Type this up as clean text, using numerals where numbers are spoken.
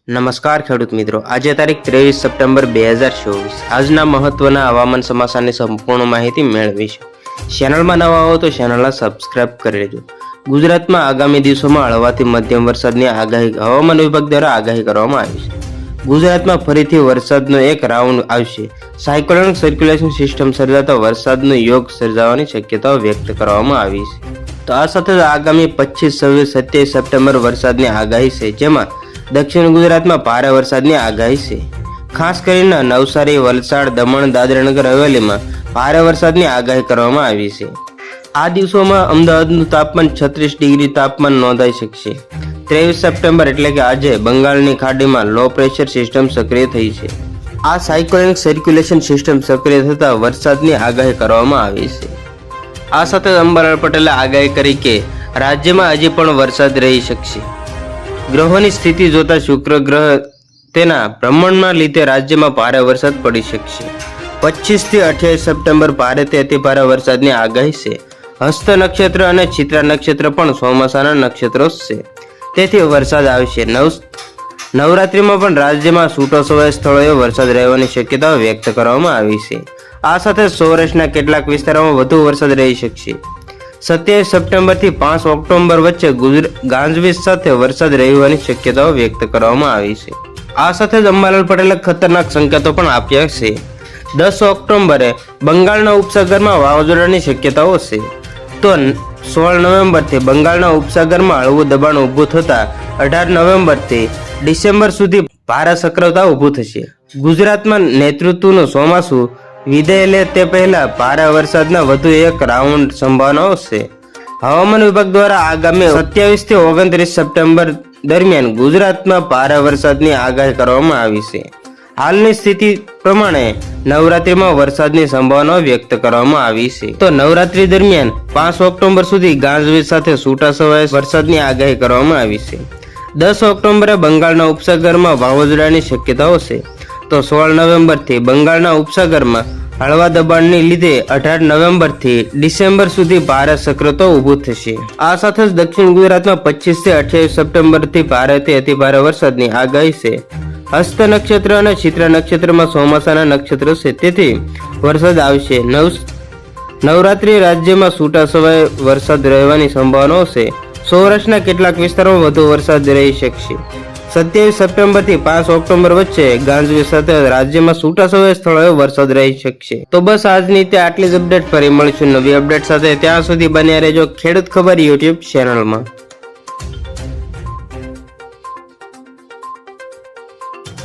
નમસ્કાર ખેડૂત મિત્રો, આજે તારીખ 23 સપ્ટેમ્બર 2024 આજના મહત્વના હવામાન સમાચારની સંપૂર્ણ માહિતી મેળવીશું. ચેનલમાં નવા હો તો ચેનલને સબસ્ક્રાઇબ કરી લેજો. ગુજરાતમાં આગામી દિવસોમાં હળવાથી મધ્યમ વરસાદની આગાહી હવામાન વિભાગ દ્વારા આગાહી કરવામાં આવી છે. ગુજરાતમાં ફરીથી વરસાદનો એક રાઉન્ડ આવશે. સાયક્લોનિક સર્ક્યુલેશન સિસ્ટમ સર્જાતા વરસાદનો યોગ સર્જાવાની શક્યતાઓ વ્યક્ત કરવામાં આવી છે. તો આ સાથે આગામી 25, 26, 27 સપ્ટેમ્બર વરસાદની આગાહી છે, જેમાં દક્ષિણ ગુજરાતમાં ભારે વરસાદની આગાહી છે. ખાસ કરીને નવસારી, વલસાડ, દમણ, દાદરાનગર હવેલીમાં ભારે વરસાદની આગાહી કરવામાં આવી છે. આ દિવસોમાં અમદાવાદનું તાપમાન 36 ડિગ્રી તાપમાન નોંધાઈ શકશે. 23 સપ્ટેમ્બર એટલે કે આજે બંગાળની ખાડીમાં લો પ્રેશર સિસ્ટમ સક્રિય થઈ છે. આ સાયક્લોનિક સર્ક્યુલેશન સિસ્ટમ સક્રિય થતાં વરસાદની આગાહી કરવામાં આવી છે. આ સાથે અંબાલાલ પટેલે આગાહી કરી કે રાજ્યમાં હજી પણ વરસાદ રહી શકશે. ગ્રહોની સ્થિતિ જોતા શુક્ર ગ્રહ તેના ભ્રમણના લીધે રાજ્યમાં ભારે વરસાદ પડી શકશે. 25 થી 28 સપ્ટેમ્બર ભારેથી અતિ ભારે વરસાદની આગાહી છે. હસ્ત નક્ષત્ર અને ચિત્રા નક્ષત્ર પણ ચોમાસાના નક્ષત્રો છે, તેથી વરસાદ આવશે. નવરાત્રીમાં પણ રાજ્યમાં છૂટોછવાયા સ્થળોએ વરસાદ રહેવાની શક્યતાઓ વ્યક્ત કરવામાં આવી છે. આ સાથે સૌરાષ્ટ્રના કેટલાક વિસ્તારોમાં વધુ વરસાદ રહી શકશે. 27 સપ્ટેમ્બર થી 5 ઓક્ટોબર વચ્ચે ગાજવીજ સાથે વરસાદ રહેવાની શક્યતાઓ વ્યક્ત કરવામાં આવી છે. આ સાથે જ અંબાલાલ પટેલે ખતરનાક સંકેતો પણ આપ્યા છે. 10 ઓક્ટોબરે બંગાળના ઉપસાગરમાં વાવાઝોડાની શક્યતાઓ છે. તો 16 નવેમ્બરથી બંગાળના ઉપસાગરમાં હળવું દબાણ ઊભું થતા 18 નવેમ્બરથી ડિસેમ્બર સુધી ભારે ચક્રવાત ઊભું થશે. ગુજરાતમાં નેતૃત્વનું ચોમાસું વિદાય લે તે પહેલા ભારે વરસાદના વધુ એક રાઉન્ડ સંભાવનાઓ છે. હવામાન વિભાગ દ્વારા આગામી 27 થી 29 સપ્ટેમ્બર દરમિયાન ગુજરાતમાં ભારે વરસાદની આગાહી કરવામાં આવી છે. હાલની સ્થિતિ પ્રમાણે નવરાત્રીમાં વરસાદની સંભાવનાઓ વ્યક્ત કરવામાં આવી છે. તો નવરાત્રી દરમિયાન 5 ઓક્ટોબર સુધી ગાજવીજ સાથે છૂટાછવાયા વરસાદની આગાહી કરવામાં આવી છે. 10 ઓક્ટોબરે બંગાળના ઉપસાગરમાં વાવાઝોડાની શક્યતાઓ છે. તો 16 નવેમ્બરથી બંગાળના ઉપસાગરમાં હળવા દબાણને લીધે 18 નવેમ્બરથી ડિસેમ્બર સુધી ભારે ચક્રવાતો ઊભું થશે. આ સાથે જ દક્ષિણ ગુજરાતમાં 25 થી 28 સપ્ટેમ્બરથી ભારેથી અતિ ભારે વરસાદની આગાહી છે. હસ્ત નક્ષત્ર અને ચિત્રા નક્ષત્રમાં ચોમાસાના નક્ષત્રો છે, તેથી વરસાદ આવશે. નવરાત્રી રાજ્યમાં છૂટાછવાયા વરસાદ રહેવાની સંભાવનાઓ છે. સૌરાષ્ટ્રના કેટલાક વિસ્તારોમાં વધુ વરસાદ રહી શકશે. 27 સપ્ટેમ્બર થી 5 ઓક્ટોબર વચ્ચે ગાજવીજ સાથે રાજ્યમાં છૂટાછવાયા સ્થળોએ વરસાદ રહી શકશે. તો બસ આજની તે આટલી જ અપડેટ. ફરી મળીશું નવી અપડેટ સાથે. ત્યાં સુધી બન્યા રહેજો ખેડૂત ખબર યુટ્યુબ ચેનલમાં.